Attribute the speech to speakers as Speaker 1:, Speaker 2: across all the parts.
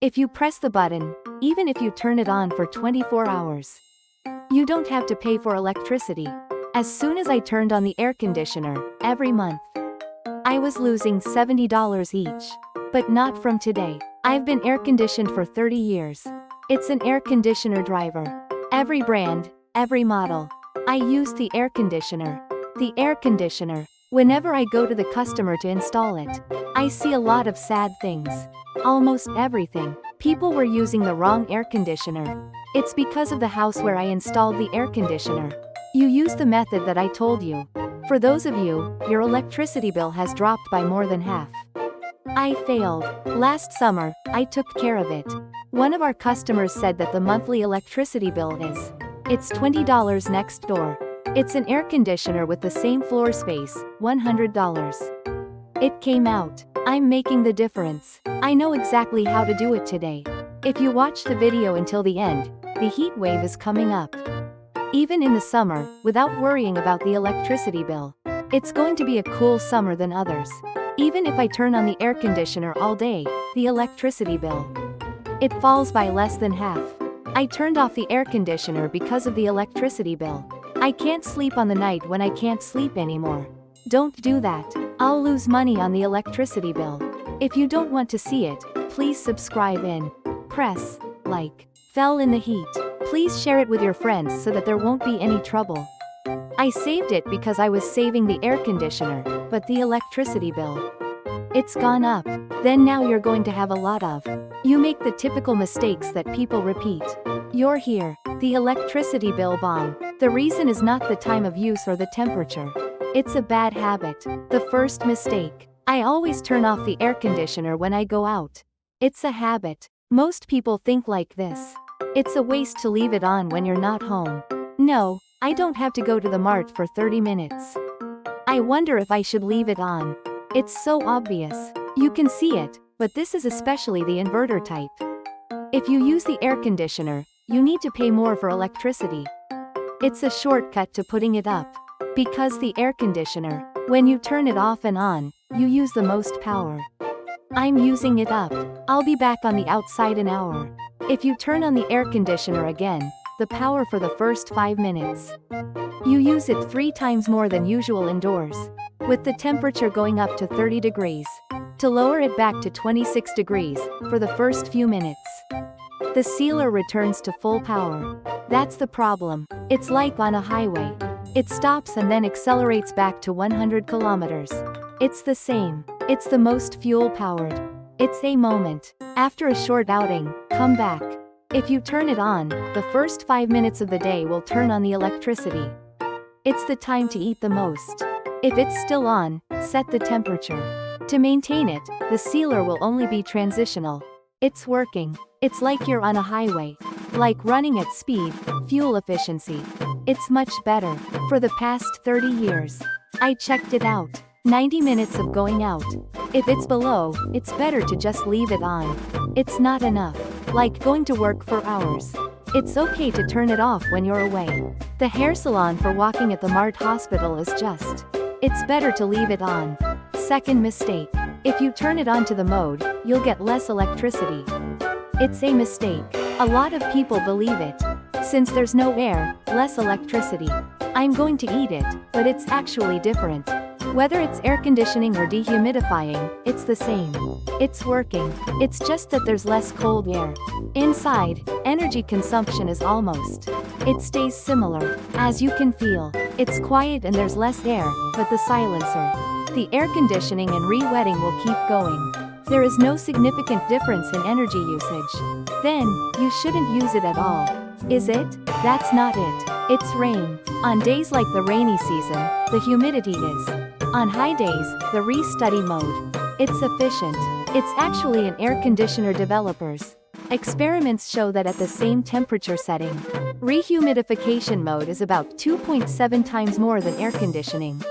Speaker 1: If you press the button, even if you turn it on for 24 hours, you don't have to pay for electricity. As soon as I turned on the air conditioner, every month, I was losing $70 each. But not from today. I've been air conditioned for 30 years. It's an air conditioner driver. Every brand, every model. I use the air conditioner. The air conditioner. Whenever I go to the customer to install it, I see a lot of sad things. Almost everything. People were using the wrong air conditioner. It's because of the house where I installed the air conditioner. You use the method that I told you. For those of you, your electricity bill has dropped by more than half. I failed. Last summer, I took care of it. One of our customers said that the monthly electricity bill is, it's $20 next door. It's an air conditioner with the same floor space, $100. It came out. I'm making the difference. I know exactly how to do it today. If you watch the video until the end, the heat wave is coming up. Even in the summer, without worrying about the electricity bill. It's going to be a cool summer than others. Even if I turn on the air conditioner all day, the electricity bill, it falls by less than half. I turned off the air conditioner because of the electricity bill. I can't sleep on the night when I can't sleep anymore. Don't do that. I'll lose money on the electricity bill. If you don't want to see it, please subscribe and press like. Fell in the heat. Please share it with your friends so that there won't be any trouble. I saved it because I was saving the air conditioner, but the electricity bill, it's gone up. Then now you're going to have a lot of. You make the typical mistakes that people repeat. You're here. The electricity bill bomb. The reason is not the time of use or the temperature. It's a bad habit. The first mistake. I always turn off the air conditioner when I go out. It's a habit. Most people think like this. It's a waste to leave it on when you're not home. No, I don't have to go to the mart for 30 minutes. I wonder if I should leave it on. It's so obvious. You can see it, but this is especially the inverter type. If you use the air conditioner, you need to pay more for electricity. It's a shortcut to putting it up. Because the air conditioner, when you turn it off and on, you use the most power. I'm using it up. I'll be back on the outside an hour. If you turn on the air conditioner again, the power for the first 5 minutes. You use it 3 times more than usual indoors. With the temperature going up to 30 degrees. To lower it back to 26 degrees, for the first few minutes. The sealer returns to full power. That's the problem. It's like on a highway. It stops and then accelerates back to 100 kilometers. It's the same. It's the most fuel powered. It's a moment. After a short outing, come back. If you turn it on, the first 5 minutes of the day will turn on the electricity. It's the time to eat the most. If it's still on, set the temperature. To maintain it, the sealer will only be transitional. It's working. It's like you're on a highway. Like running at speed, fuel efficiency. It's much better. For the past 30 years. I checked it out. 90 minutes of going out. If it's below, it's better to just leave it on. It's not enough. Like going to work for hours. It's okay to turn it off when you're away. The hair salon for walking at the Mart Hospital is just. It's better to leave it on. Second mistake. If you turn it on to the mode, you'll get less electricity. It's a mistake. A lot of people believe it. Since there's no air, less electricity. I'm going to eat it, but it's actually different. Whether it's air conditioning or dehumidifying, it's the same. It's working. It's just that there's less cold air. Inside, energy consumption is almost. It stays similar. As you can feel, it's quiet and there's less air, but the silencer. The air conditioning and re-wetting will keep going. There is no significant difference in energy usage. Then, you shouldn't use it at all. Is it? That's not it. It's rain. On days like the rainy season, the humidity is. On high days, the re-study mode. It's efficient. It's actually an air conditioner developers. Experiments show that at the same temperature setting, rehumidification mode is about 2.7 times more than air conditioning.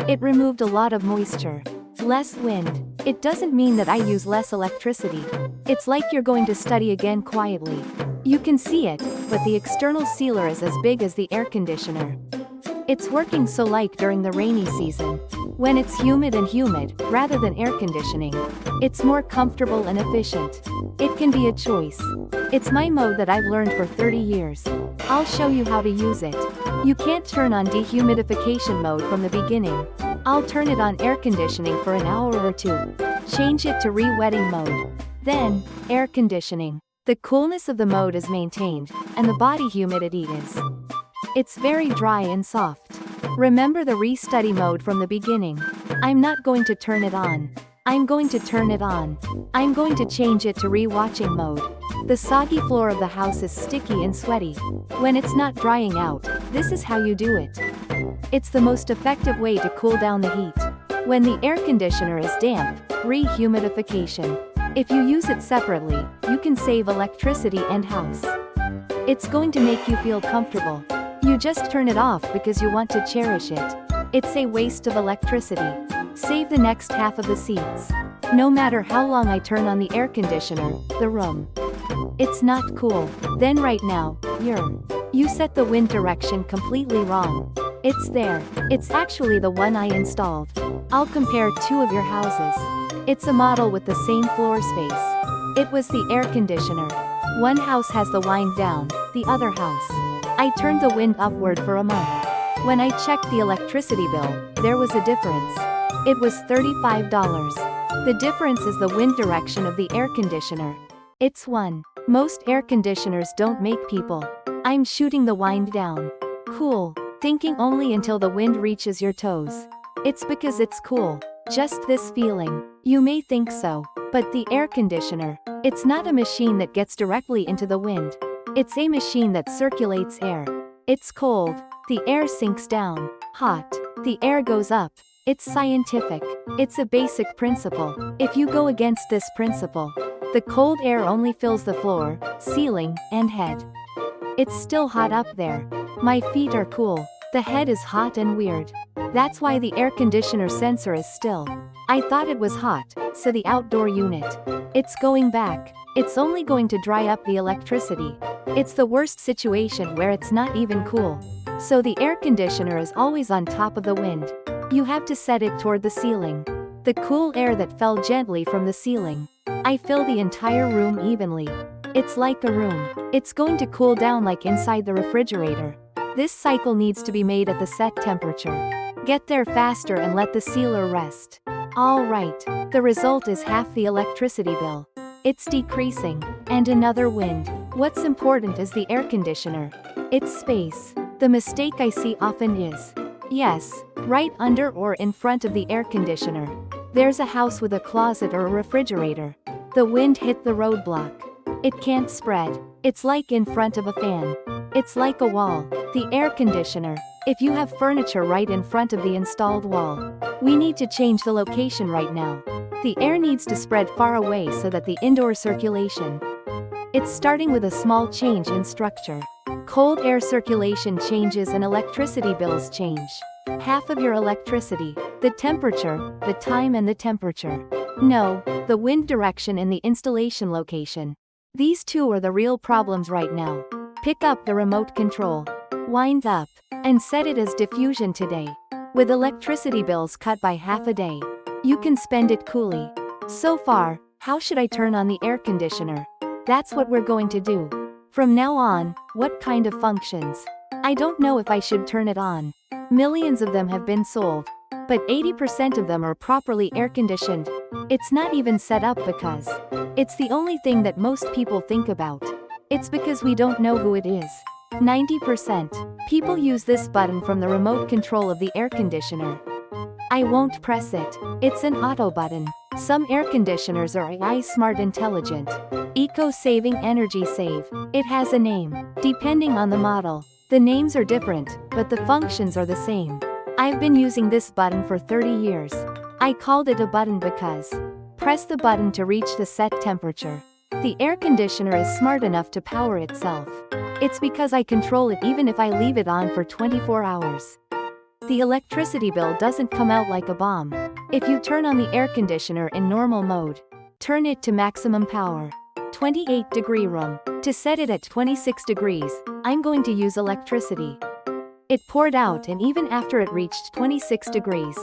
Speaker 1: It removed a lot of moisture. Less wind. It doesn't mean that I use less electricity. It's like you're going to study again quietly. You can see it, but the external sealer is as big as the air conditioner. It's working so like during the rainy season. When it's humid rather than air conditioning, it's more comfortable and efficient. It can be a choice. It's my mode that I've learned for 30 years. I'll show you how to use it. You can't turn on dehumidification mode from the beginning. I'll turn it on air conditioning for an hour or two. Change it to re-wetting mode. Then, air conditioning. The coolness of the mode is maintained, and the body humidity is. It's very dry and soft. Remember the re-study mode from the beginning. I'm not going to turn it on. I'm going to turn it on. I'm going to change it to re-watching mode. The soggy floor of the house is sticky and sweaty. When it's not drying out, this is how you do it. It's the most effective way to cool down the heat. When the air conditioner is damp, re-humidification. If you use it separately, you can save electricity and house. It's going to make you feel comfortable. You just turn it off because you want to cherish it. It's a waste of electricity. Save the next half of the seats. No matter how long I turn on the air conditioner, the room. It's not cool. Then right now, you set the wind direction completely wrong. It's there. It's actually the one I installed. I'll compare two of your houses. It's a model with the same floor space. It was the air conditioner. One house has the wind down, the other house. I turned the wind upward for a month. When I checked the electricity bill, there was a difference. It was $35. The difference is the wind direction of the air conditioner. It's one. Most air conditioners don't make people. I'm shooting the wind down. Cool. Thinking only until the wind reaches your toes. It's because it's cool. Just this feeling. You may think so. But the air conditioner, it's not a machine that gets directly into the wind. It's a machine that circulates air. It's cold. The air sinks down. Hot. The air goes up. It's scientific. It's a basic principle. If you go against this principle, the cold air only fills the floor, ceiling, and head. It's still hot up there. My feet are cool. The head is hot and weird. That's why the air conditioner sensor is still. I thought it was hot, so the outdoor unit. It's going back. It's only going to dry up the electricity. It's the worst situation where it's not even cool. So the air conditioner is always on top of the wind. You have to set it toward the ceiling. The cool air that fell gently from the ceiling. I fill the entire room evenly. It's like a room. It's going to cool down like inside the refrigerator. This cycle needs to be made at the set temperature. Get there faster and let the sealer rest. Alright, the result is half the electricity bill. It's decreasing. And another wind. What's important is the air conditioner. It's space. The mistake I see often is, yes, right under or in front of the air conditioner. There's a house with a closet or a refrigerator. The wind hit the roadblock. It can't spread. It's like in front of a fan. It's like a wall. The air conditioner. If you have furniture right in front of the installed wall, we need to change the location right now. The air needs to spread far away so that the indoor circulation. It's starting with a small change in structure. Cold air circulation changes and electricity bills change. Half of your electricity, the temperature, the time and the temperature. No, the wind direction and the installation location. These two are the real problems right now. Pick up the remote control. Wind up. And set it as diffusion today. With electricity bills cut by half a day, you can spend it coolly. So far, how should I turn on the air conditioner? That's what we're going to do. From now on, what kind of functions? I don't know if I should turn it on. Millions of them have been sold. But 80% of them are properly air conditioned. It's not even set up because it's the only thing that most people think about. It's because we don't know who it is. 90%. People use this button from the remote control of the air conditioner. I won't press it. It's an auto button. Some air conditioners are AI Smart Intelligent. Eco-saving energy save. It has a name. Depending on the model, the names are different, but the functions are the same. I've been using this button for 30 years. I called it a button because press the button to reach the set temperature. The air conditioner is smart enough to power itself. It's because I control it even if I leave it on for 24 hours. The electricity bill doesn't come out like a bomb. If you turn on the air conditioner in normal mode, turn it to maximum power. 28-degree room. To set it at 26 degrees, I'm going to use electricity. It poured out and even after it reached 26 degrees,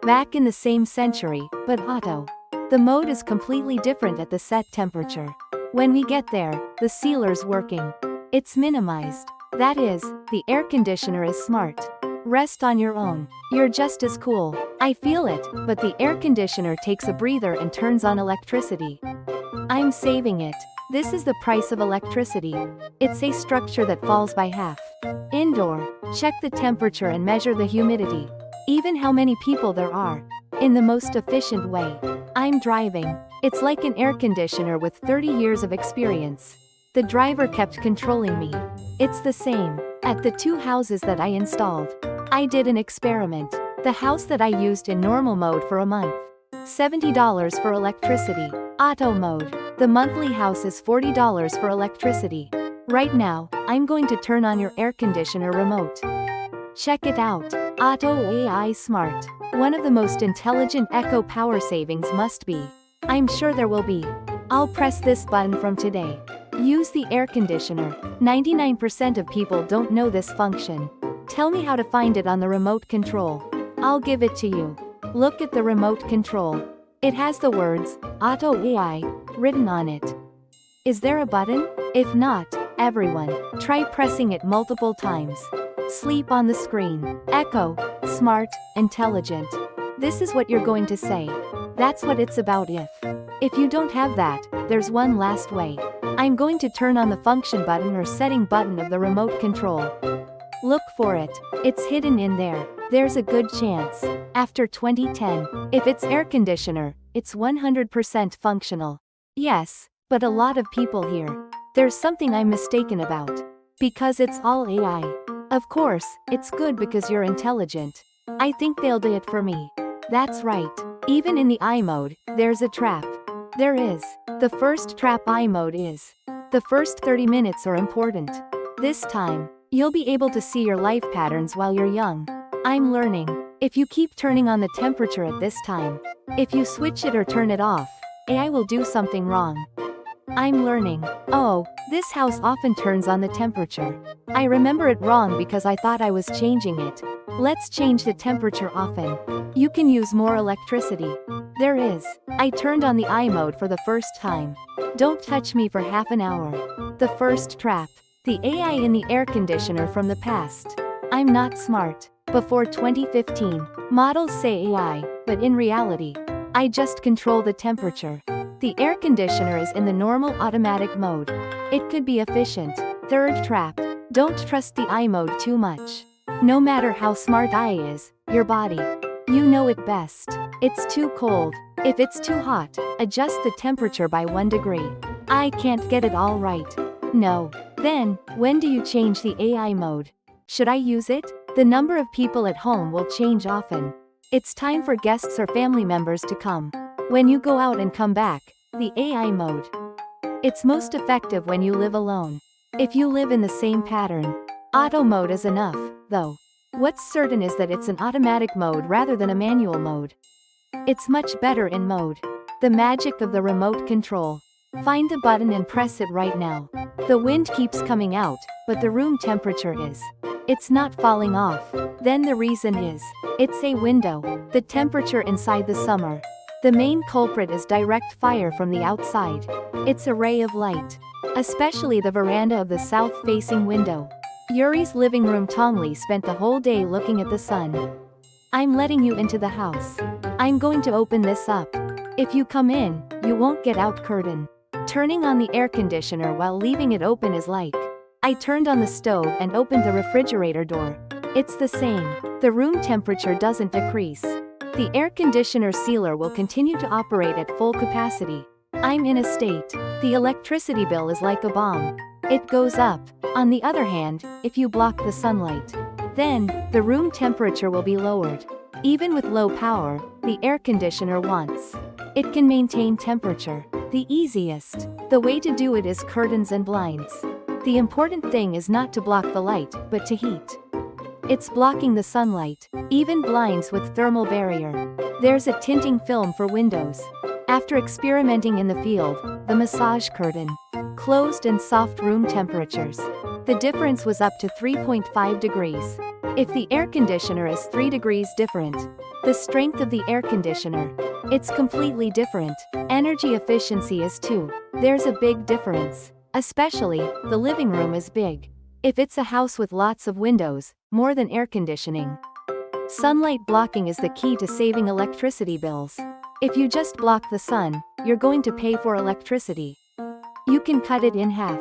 Speaker 1: Back in the same century, but auto. The mode is completely different at the set temperature. When we get there, the sealer's working. It's minimized. That is, the air conditioner is smart. Rest on your own. You're just as cool. I feel it, but the air conditioner takes a breather and turns on electricity. I'm saving it. This is the price of electricity. It's a structure that falls by half. Indoor. Check the temperature and measure the humidity. Even how many people there are. In the most efficient way. I'm driving. It's like an air conditioner with 30 years of experience. The driver kept controlling me. It's the same. At the 2 houses that I installed. I did an experiment. The house that I used in normal mode for a month. $70 for electricity. Auto mode. The monthly house is $40 for electricity. Right now, I'm going to turn on your air conditioner remote. Check it out. Auto AI Smart. One of the most intelligent Echo power savings must be. I'm sure there will be. I'll press this button from today. Use the air conditioner. 99% of people don't know this function. Tell me how to find it on the remote control. I'll give it to you. Look at the remote control. It has the words, Auto AI, written on it. Is there a button? If not, everyone, try pressing it multiple times. Sleep on the screen. Echo, smart, intelligent. This is what you're going to say. That's what it's about. If you don't have that, there's one last way. I'm going to turn on the function button or setting button of the remote control. Look for it. It's hidden in there. There's a good chance. After 2010, if it's air conditioner, it's 100% functional. Yes, but a lot of people here. There's something I'm mistaken about. Because it's all AI. Of course, it's good because you're intelligent. I think they'll do it for me. That's right. Even in the I mode, there's a trap. There is. The first trap I mode is. The first 30 minutes are important. This time, you'll be able to see your life patterns while you're young. I'm learning. If you keep turning on the temperature at this time, if you switch it or turn it off, AI will do something wrong. I'm learning. Oh, this house often turns on the temperature. I remember it wrong because I thought I was changing it. Let's change the temperature often. You can use more electricity. There is. I turned on the I mode for the first time. Don't touch me for half an hour. The first trap. The AI in the air conditioner from the past. I'm not smart. Before 2015, models say AI, but in reality, I just control the temperature. The air conditioner is in the normal automatic mode. It could be efficient. Third trap. Don't trust the I mode too much. No matter how smart I is, your body. You know it best. It's too cold. If it's too hot, adjust the temperature by 1 degree. I can't get it all right. No. Then, when do you change the AI mode? Should I use it? The number of people at home will change often. It's time for guests or family members to come. When you go out and come back, the AI mode. It's most effective when you live alone. If you live in the same pattern, auto mode is enough, though. What's certain is that it's an automatic mode rather than a manual mode. It's much better in mode. The magic of the remote control. Find the button and press it right now. The wind keeps coming out, but the room temperature is. It's not falling off. Then the reason is, it's a window. The temperature inside the summer. The main culprit is direct fire from the outside. It's a ray of light. Especially the veranda of the south-facing window. Yuri's living room. Tongli spent the whole day looking at the sun. I'm letting you into the house. I'm going to open this up. If you come in, you won't get out. Curtain. Turning on the air conditioner while leaving it open is like. I turned on the stove and opened the refrigerator door. It's the same. The room temperature doesn't decrease. The air conditioner sealer will continue to operate at full capacity. I'm in a state. The electricity bill is like a bomb. It goes up. On the other hand, if you block the sunlight, then the room temperature will be lowered. Even with low power, the air conditioner wants. It can maintain temperature. The easiest. The way to do it is curtains and blinds. The important thing is not to block the light, but to heat. It's blocking the sunlight. Even blinds with thermal barrier. There's a tinting film for windows. After experimenting in the field, the massage curtain. Closed and soft room temperatures. The difference was up to 3.5 degrees. If the air conditioner is 3 degrees different, the strength of the air conditioner, it's completely different. Energy efficiency is too. There's a big difference. Especially, the living room is big. If it's a house with lots of windows, more than air conditioning. Sunlight blocking is the key to saving electricity bills. If you just block the sun, you're going to pay for electricity. You can cut it in half.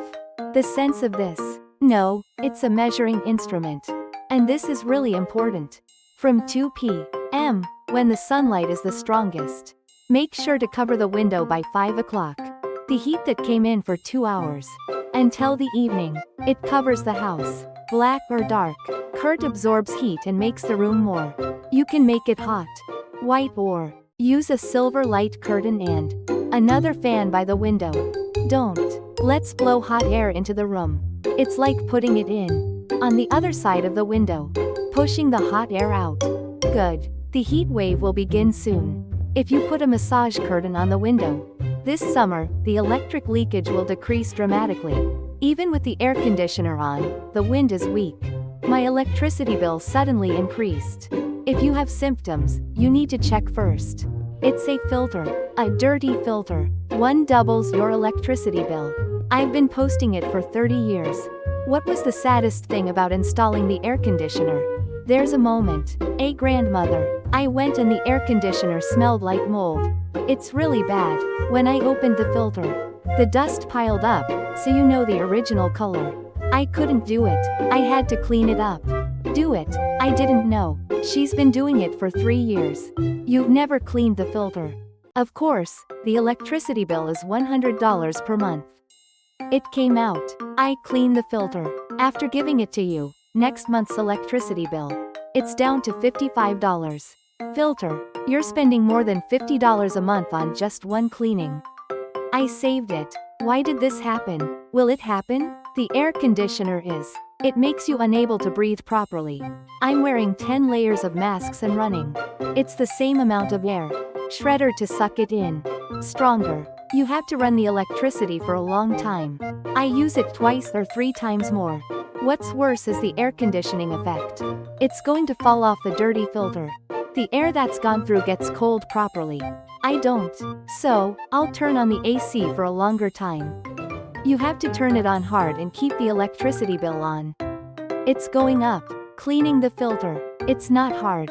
Speaker 1: The sense of this? No, it's a measuring instrument. And this is really important. From 2 p.m., when the sunlight is the strongest, make sure to cover the window by 5 o'clock. The heat that came in for 2 hours. Until the evening, it covers the house. Black or dark, curd absorbs heat and makes the room more. You can make it hot, white, or use a silver light curtain and another fan by the window. Don't. Let's blow hot air into the room. It's like putting it in on the other side of the window, pushing the hot air out. Good. The heat wave will begin soon. If you put a massage curtain on the window, this summer, the electric leakage will decrease dramatically. Even with the air conditioner on, the wind is weak. My electricity bill suddenly increased. If you have symptoms, you need to check first. It's a filter, a dirty filter. One doubles your electricity bill. I've been posting it for 30 years. What was the saddest thing about installing the air conditioner? There's a moment. A grandmother. I went and the air conditioner smelled like mold. It's really bad. When I opened the filter, the dust piled up, so you know the original color. I couldn't do it. I had to clean it up. Do it. I didn't know. She's been doing it for 3 years. You've never cleaned the filter. Of course, the electricity bill is $100 per month. It came out. I cleaned the filter. After giving it to you, next month's electricity bill, it's down to $55. Filter. You're spending more than $50 a month on just one cleaning. I saved it. Why did this happen? Will it happen? The air conditioner is. It makes you unable to breathe properly. I'm wearing 10 layers of masks and running. It's the same amount of air. Shredder to suck it in. Stronger. You have to run the electricity for a long time. I use it 2 or 3 times more. What's worse is the air conditioning effect. It's going to fall off the dirty filter. The air that's gone through gets cold properly. I don't. So, I'll turn on the AC for a longer time. You have to turn it on hard and keep the electricity bill on. It's going up. Cleaning the filter. It's not hard.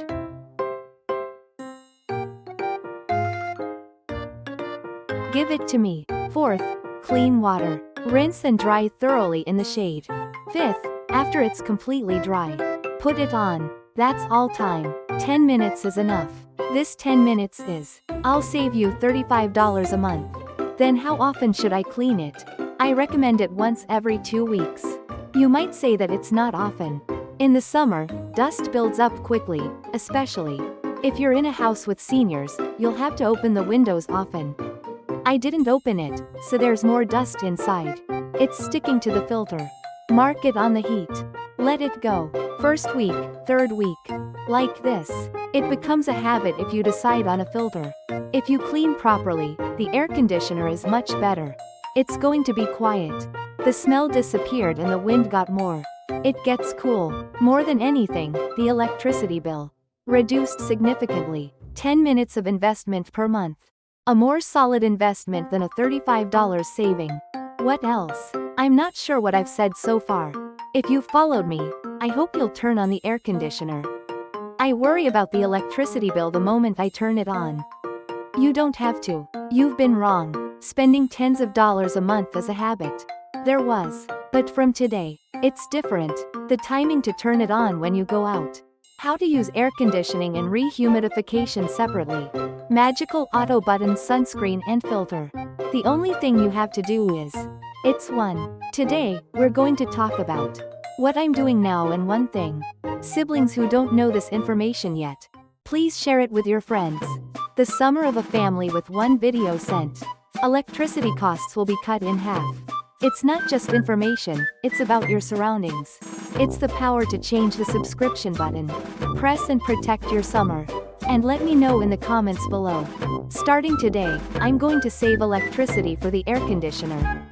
Speaker 1: Give it to me. 4th, clean water. Rinse and dry thoroughly in the shade. 5th, after it's completely dry, put it on. That's all time. 10 minutes is enough. This 10 minutes is. I'll save you $35 a month. Then how often should I clean it? I recommend it once every 2 weeks. You might say that it's not often. In the summer, dust builds up quickly, especially if you're in a house with seniors, you'll have to open the windows often. I didn't open it, so there's more dust inside. It's sticking to the filter. Mark it on the heat. Let it go. 1st week, 3rd week. Like this. It becomes a habit if you decide on a filter. If you clean properly, the air conditioner is much better. It's going to be quiet. The smell disappeared and the wind got more. It gets cool. More than anything, the electricity bill reduced significantly. 10 minutes of investment per month. A more solid investment than a $35 saving. What else? I'm not sure what I've said so far. If you've followed me, I hope you'll turn on the air conditioner. I worry about the electricity bill the moment I turn it on. You don't have to. You've been wrong. Spending tens of dollars a month is a habit. There was. But from today, it's different. The timing to turn it on when you go out. How to use air conditioning and rehumidification separately. Magical auto button, sunscreen and filter. The only thing you have to do is. It's 1. Today, we're going to talk about what I'm doing now and one thing. Siblings who don't know this information yet, please share it with your friends. The summer of a family with 1 video sent. Electricity costs will be cut in half. It's not just information, it's about your surroundings. It's the power to change the subscription button. Press and protect your summer. And let me know in the comments below. Starting today, I'm going to save electricity for the air conditioner.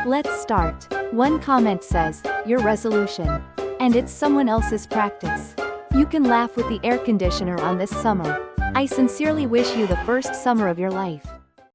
Speaker 1: Let's start. One comment says, your resolution. And it's someone else's practice. You can laugh with the air conditioner on this summer. I sincerely wish you the first summer of your life.